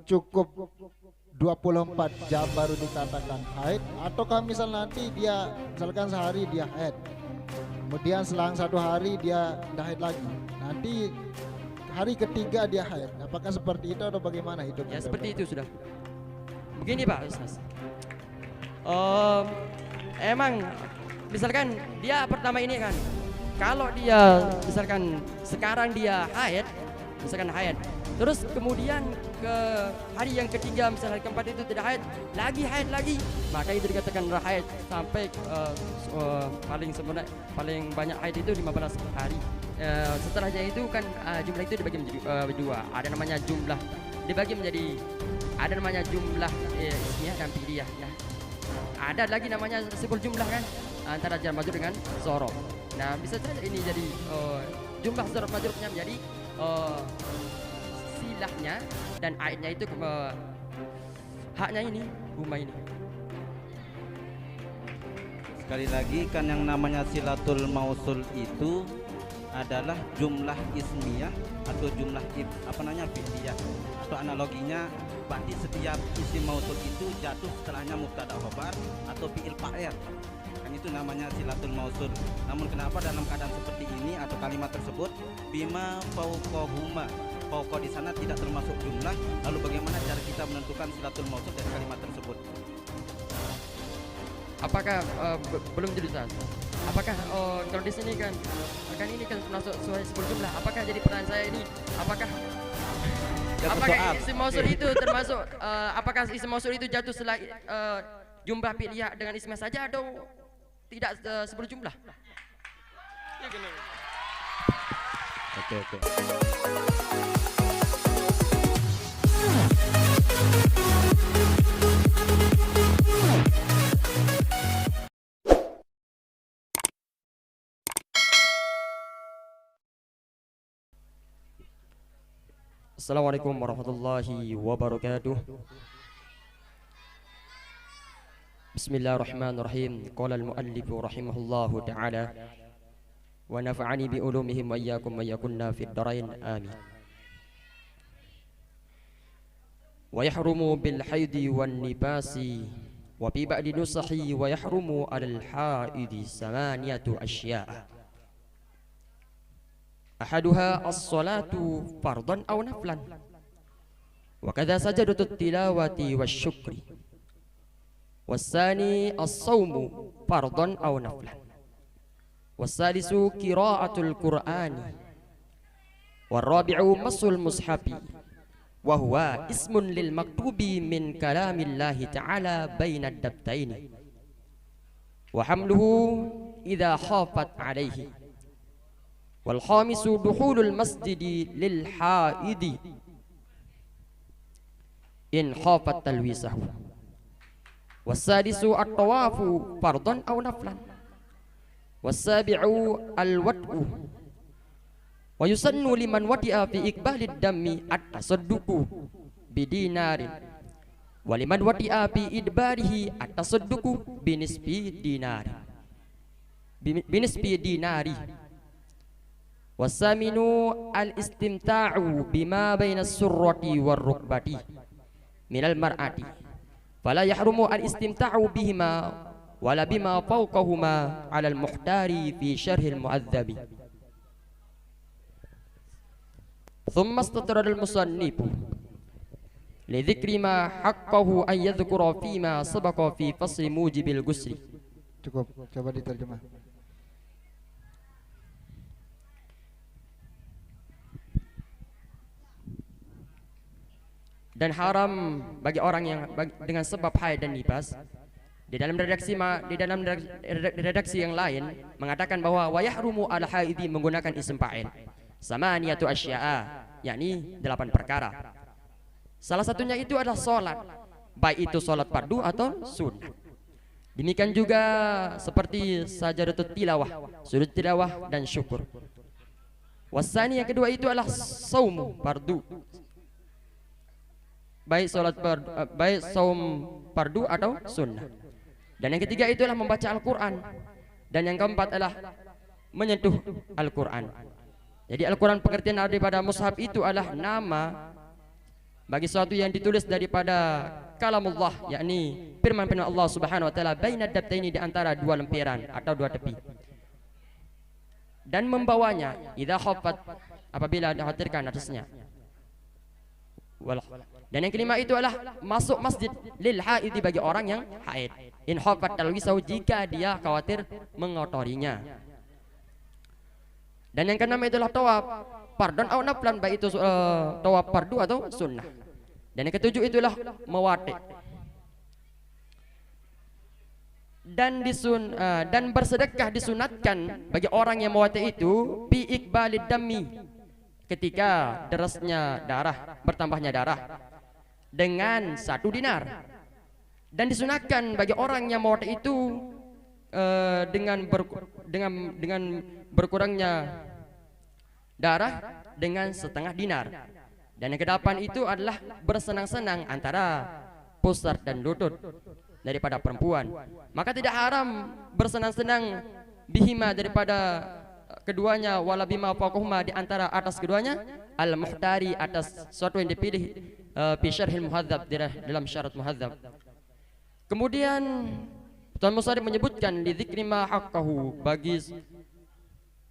cukup 24 jam baru dikatakan haid, ataukah misal nanti dia misalkan sehari dia haid, kemudian selang 1 hari dia tidak haid lagi, nanti hari ketiga dia haid, apakah seperti itu atau bagaimana hidupnya? Ya seperti itu sudah. Begini Pak Ustaz. Em, Emang misalkan dia pertama ini kan, kalau dia misalkan sekarang dia haid, misalkan haid, terus kemudian ke hari yang ketiga misalnya hari keempat itu tidak haid lagi, maka itu dikatakan haid sampai paling banyak haid itu 15 hari. Setelahnya itu kan jumlah itu dibagi menjadi dua, ada namanya jumlah dibagi menjadi, ada namanya jumlah ismiyah dan fi'liyah. Nah, ada lagi namanya siful jumlah kan, antara jar majrur dengan dzaraf. Nah, bisa saja ini jadi jumlah dzaraf majrurnya menjadi silahnya, dan aidnya itu haknya ini huma ini. Sekali lagi kan yang namanya silatul mausul itu adalah jumlah ismiyah atau jumlah fi'liyah, atau analoginya berarti setiap isim mausul itu jatuh setelahnya mubtada khobar atau fi'il fa'il, kan itu namanya silatul mausul. Namun kenapa dalam keadaan seperti ini atau kalimat tersebut bima fauqahuma, fauqa di sana tidak termasuk jumlah, lalu bagaimana cara kita menentukan silatul mausul dari kalimat tersebut? Apakah belum jelas? Apakah kalau di sini kan ini kan termasuk sebuah jumlah? Apakah jadi pertanyaan saya ini, apakah isim mausul itu termasuk apakah isim mausul itu jatuh setelah jumlah fi'liyah dengan ismiyah saja atau tidak sebelum jumlah? Oke. Assalamualaikum warahmatullahi wabarakatuh. Bismillahirrahmanirrahim. Qala al-muallif rahimahullahu ta'ala wa nafa'ani bi ulumihim wa iyyakum wa yakunna fid dharain amin. Wa yahrumu bil haidi wan nifasi wa fi ba'di nusahi wa yahrumu 'alal haidi samaniyatu asya'a. Ahaduha as-salatu fardan aw naflan wa kadza sajadatut tilawati wasyukri wasani as-sawmu fardan aw naflan wasalisu qira'atul qur'ani warabi'u masul mushafi wa huwa ismun lil maktubi min kalamillahi ta'ala bainad dabtaini wa hamluhu idza khafat alaihi wal khamisu dukhulul masjidi lil haidi in khafat talwisahu wasadisu at-tawafu fardan aw naflan wasabi'u al-wad'u wa yusannu liman wadi'a fi iqbalid dammi at-tasadduqu bidinarin wa liman wadi'a fi idbarihi at-tasadduqu binisbi dinari wasaminu al-istimta'u bima bainas surrati war-rukbati minal mar'ati fala yahrumu al-istimta'u bihima wala bima fawqahuma 'ala al-muhtari fi syarhil mu'adzabi. Thumma istatrada al-musannifu li dzikri ma haqqahu an yadhkura fima sabaqa fi fasli mujibil ghusli. Cukup, coba diterjemah. Dan haram bagi orang yang dengan sebab haid dan nifas. Di dalam redaksi yang lain mengatakan bahwa wa yahrumu al haidi menggunakan isim fa'il samaniyatu asya'a, yakni 8 perkara. Salah satunya itu adalah salat, baik itu salat fardu atau sunnah. Demikian juga seperti sajadatut tilawah, sujud tilawah dan syukur. Wasani yang kedua itu adalah saumu fardu, baik saum fardu atau sunnah. Dan yang ketiga itu adalah membaca Al-Quran. Dan yang keempat adalah menyentuh Al-Quran. Jadi Al-Quran pengertian daripada mushaf itu adalah nama bagi sesuatu yang ditulis daripada kalamullah, yakni firman-firman Allah Subhanahu wa taala, baina dabtaini, di antara dua lempiran atau dua tepi, dan membawanya idza khaffat, apabila dikhawatirkan atasnya. Dan yang kelima itu adalah masuk masjid lil haidi, bagi orang yang haid, in khaffat al-wisau, jika dia khawatir mengotorinya. Dan yang keenam itulah tawaf fardun au naflan, baik itu tawaf fardu atau sunnah. Dan yang ketujuh itulah mewati. Dan bersedekah disunatkan bagi orang yang mewati itu bi iqbalid dami, ketika derasnya darah, bertambahnya darah, dengan 1 dinar. Dan disunatkan bagi orang yang mewati itu dengan berkurangnya darah dengan 1/2 dinar. Dan yang kedelapan itu adalah bersenang-senang antara pusar dan lutut daripada perempuan. Maka tidak haram bersenang-senang bihima, daripada keduanya, wala bima fawqahuma, di antara atas keduanya, al-muhtari, atas suatu yang dipilih, fi syarhil muhadzab, dalam syarat muhadzab. Kemudian Tuan Musarif menyebutkan li dzikri ma haqqahu, bagi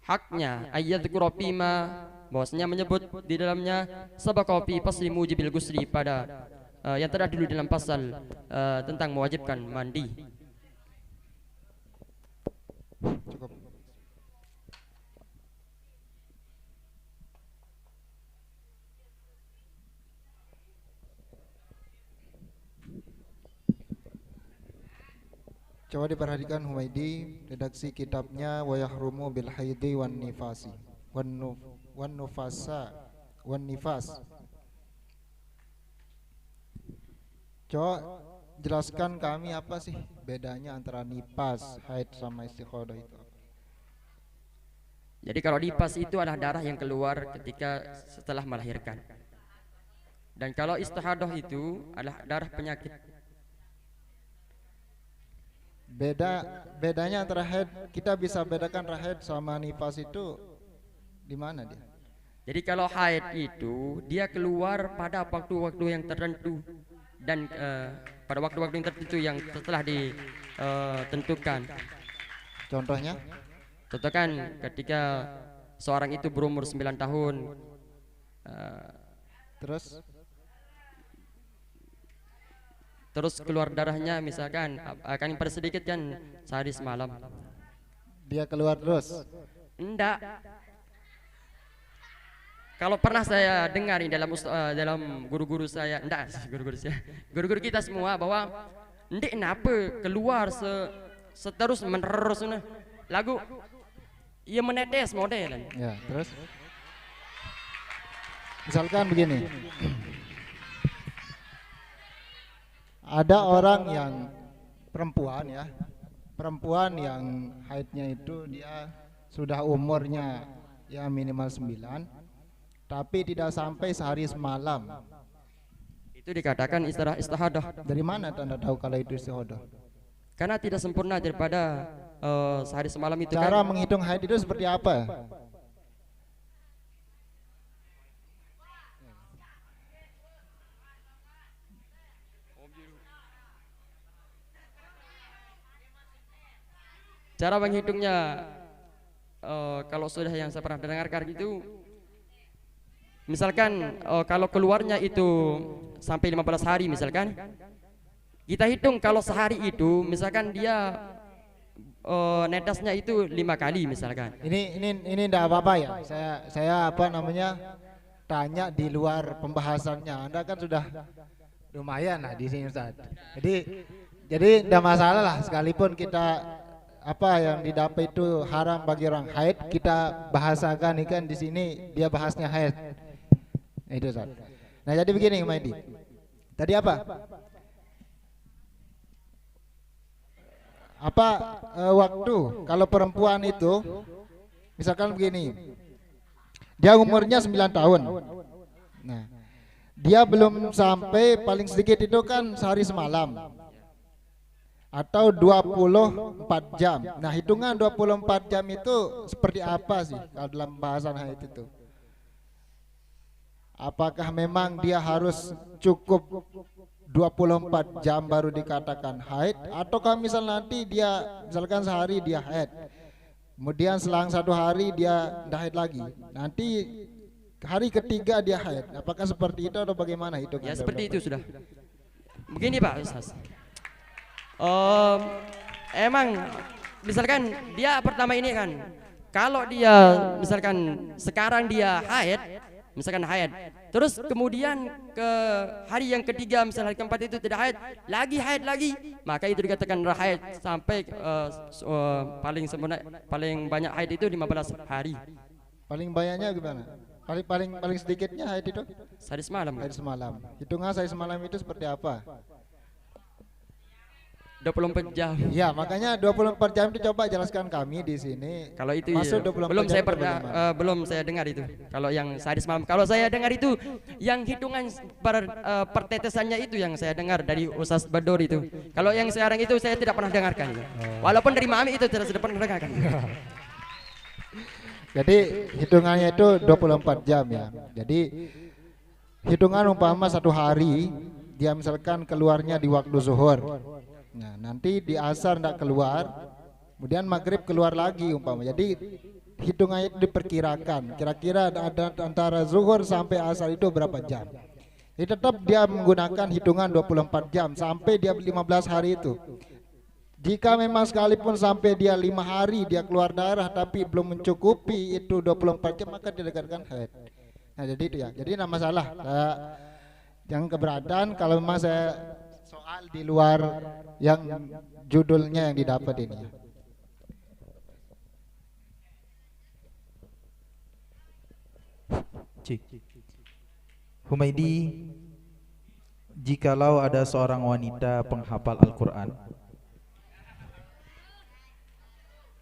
haknya, ayyadzkura fima, bahwasanya menyebut di dalamnya sabaqa fi fasli mujibil ghusli, pada yang telah dulu dalam pasal tentang mewajibkan mandi. Cukup. Coba diperhatikan Humaidi, redaksi kitabnya wa yahrumu bil haidi wan nifasi wan nufasa wan nifas. Coba jelaskan kami apa sih bedanya antara nifas, haid sama istikhadah itu. Jadi kalau nifas itu adalah darah yang keluar ketika setelah melahirkan. Dan kalau istihadah itu adalah darah penyakit. Bedanya antara haid, kita bisa bedakan haid sama nifas itu di mana dia? Jadi kalau haid itu dia keluar pada waktu-waktu yang tertentu, dan pada waktu-waktu yang tertentu yang telah ditentukan. Contohnya? Contoh kan ketika seorang itu berumur 9 tahun, terus keluar darahnya, misalkan akan sedikit kan sehari semalam. Dia keluar terus? Enggak. Kalau pernah saya dengar dalam guru-guru saya, guru-guru kita semua, bahwa ndek kenapa keluar seterus menerus lagu ia menetes model. Ya, terus misalkan begini, ada orang yang perempuan yang haidnya itu dia sudah umurnya ya minimal 9, tapi tidak sampai sehari semalam. Itu dikatakan istihadah. Dari mana tanda tahu kalau itu istihadah? Karena tidak sempurna daripada sehari semalam itu. Cara kan menghitung haid itu seperti apa? Cara menghitungnya, kalau sudah yang saya pernah dengarkan itu, misalkan kalau keluarnya itu sampai 15 hari misalkan, kita hitung kalau sehari itu misalkan dia netesnya itu 5 kali misalkan. Ini enggak apa-apa ya. Saya tanya di luar pembahasannya. Anda kan sudah lumayan lah di sini Ustaz. Jadi enggak masalah lah, sekalipun kita apa yang didapat itu haram bagi orang haid, kita bahasakan ikan di sini dia bahasnya haid. Itu Ustaz. Nah, jadi begini Maidi. Tadi apa? Waktu kalau perempuan itu misalkan begini, dia umurnya 9 tahun. Nah, dia belum sampai, paling sedikit itu kan sehari semalam atau 24 jam. Nah, hitungan 24 jam itu seperti apa sih kalau dalam bahasan haid itu? Apakah memang dia harus cukup 24 jam baru dikatakan haid, ataukah misal nanti dia misalkan sehari dia haid, kemudian selang 1 hari dia tidak haid lagi, nanti hari ketiga dia haid, apakah seperti itu atau bagaimana itu? Ya seperti itu sudah. Begini Pak Ustaz. Emang misalkan dia pertama ini kan, kalau dia misalkan sekarang dia haid, misalkan haid, terus kemudian ke hari yang ketiga misalnya hari keempat itu tidak haid lagi, maka itu dikatakan haid sampai paling banyak haid itu 15 hari. Paling banyaknya gimana? Paling sedikitnya haid itu? Sehari semalam. Haid semalam. Hitungan sehari semalam itu seperti apa? 24 jam. Ya, makanya 24 jam itu coba jelaskan kami di sini. Kalau itu Masuk ya, 24 belum jam saya itu pernah bagaimana? belum saya dengar itu. Kalau yang sehari semalam, kalau saya dengar itu yang hitungan pertetesannya itu yang saya dengar dari Ustaz Bador itu. Kalau yang sekarang itu saya tidak pernah dengarkan. Walaupun dari Mami itu tidak pernah dengarkan. Jadi hitungannya itu 24 jam ya. Jadi hitungan umpama 1 hari dia misalkan keluarnya di waktu zuhur. Nah, nanti di asar tidak keluar, kemudian maghrib keluar lagi umpama. Jadi hitungannya itu diperkirakan. Kira-kira ada antara zuhur sampai asar itu berapa jam. Jadi tetap dia menggunakan hitungan 24 jam sampai dia 15 hari itu. Jika memang sekalipun sampai dia 5 hari dia keluar darah tapi belum mencukupi itu 24 jam, maka dia dikatakan haid. Nah, jadi itu ya. Jadi tidak masalah. Yang keberatan kalau memang saya soal di luar yang judulnya yang didapat ini. Cik. Humaidi, jikalau ada seorang wanita penghafal Al-Quran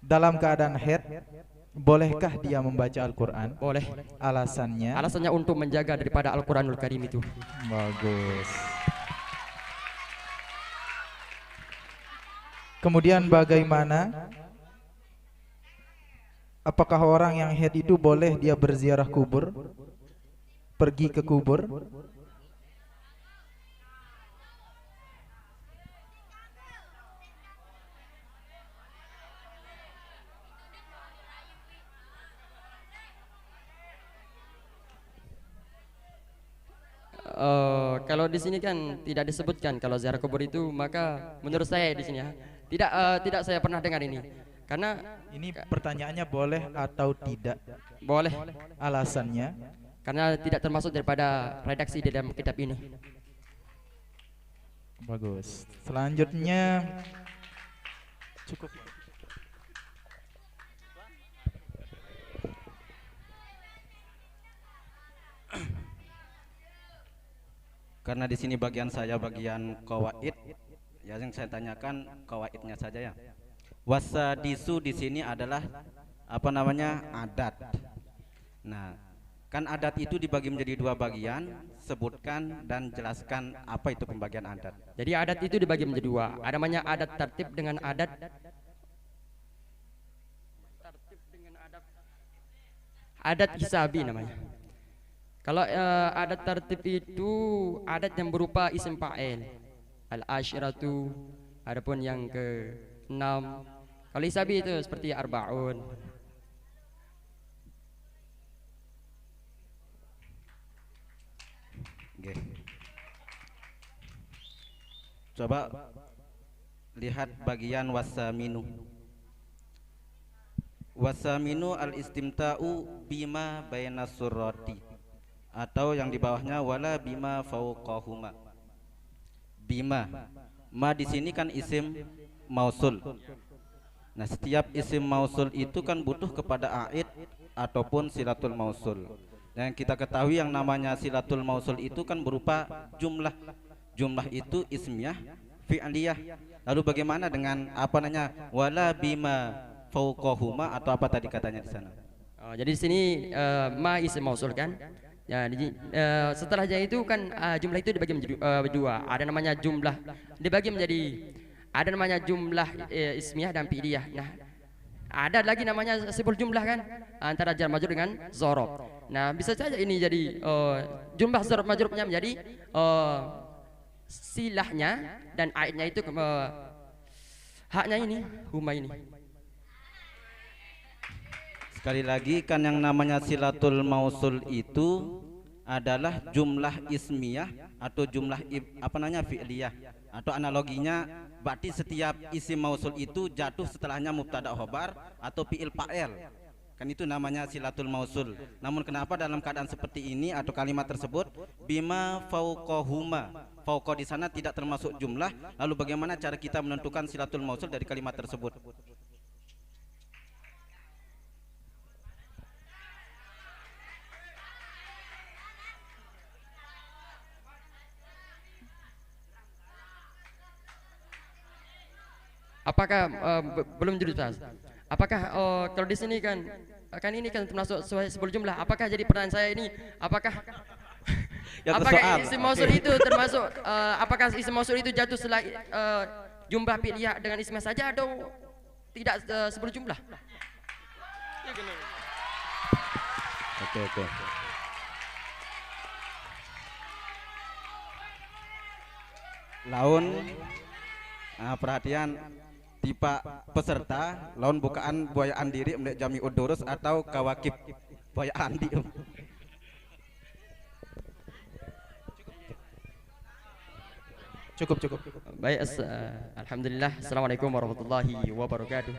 dalam keadaan haid, bolehkah dia membaca Al-Quran? Boleh. Alasannya? Alasannya untuk menjaga daripada Al-Quranul Karim itu. Bagus. Kemudian bagaimana? Apakah orang yang haid itu boleh dia berziarah kubur? Pergi ke kubur? Kalau di sini kan tidak disebutkan kalau ziarah kubur itu, maka menurut saya di sini ya tidak saya pernah dengar ini. Karena Ini pertanyaannya boleh atau tidak? boleh, Alasannya? karena tidak termasuk daripada redaksi di dalam kitab ini. Bagus. Selanjutnya cukup. Karena di sini bagian saya bagian qawaid, ya yang saya tanyakan qawaidnya saja ya. Wasadisu di sini adalah apa namanya adat. Nah, kan adat itu dibagi menjadi 2 bagian, sebutkan dan jelaskan apa itu pembagian adat. Jadi adat itu dibagi menjadi 2. Ada namanya adat tertib dengan adat hisabi namanya. Kalau adat tertib itu adat yang berupa isim fa'il, al-asyratu, adapun yang ke-6. Kalau hisabi itu seperti arbaun. Oke. Coba lihat bagian wasaminu. Wasaminu al-istimta'u bima baina surrati, atau yang di bawahnya wala bima fauqahuma. Bima, ma di sini kan isim mausul. Nah, setiap isim mausul itu kan butuh kepada aid ataupun silatul mausul. Yang kita ketahui yang namanya silatul mausul itu kan berupa jumlah. Jumlah itu ismiyah, fi'liyah. Lalu bagaimana dengan apa namanya wala bima fauqahuma, atau apa tadi katanya di sana? Jadi di sini ma isim mausul kan. Ya, setelahnya itu kan jumlah itu dibagi menjadi 2. Ada namanya jumlah dibagi menjadi, ada namanya jumlah ismiyah dan fi'liyah. Nah, Ada lagi namanya sibul jumlah kan, antara jar majrur dengan zorob. Nah bisa saja ini jadi jumlah zorob majrurnya menjadi silahnya dan aidnya itu haknya ini huma ini. Sekali lagi kan yang namanya silatul mausul itu adalah jumlah ismiyah atau jumlah fi'liyah, atau analoginya berarti setiap isim mausul itu jatuh setelahnya mubtada khobar atau fi'il fa'il. Kan itu namanya silatul mausul. Namun kenapa dalam keadaan seperti ini atau kalimat tersebut bima fauqahuma, fauqa di sana tidak termasuk jumlah, lalu bagaimana cara kita menentukan silatul mausul dari kalimat tersebut? Apakah belum judul Ustaz? Apakah kalau di sini kan ini kan termasuk sebuah jumlah. Apakah jadi pertanyaan saya ini apakah Ya, apakah soal. isim mausul itu termasuk apakah isim mausul itu jatuh setelah jumlah fi'liyah dengan ismnya saja atau tidak sebelum jumlah? Oke. Laun perhatian tipe peserta laun bukaan buayaan diri menjadi jami udurus atau kawakib buayaan diri. Cukup. Baik, alhamdulillah. Assalamualaikum warahmatullahi wabarakatuh.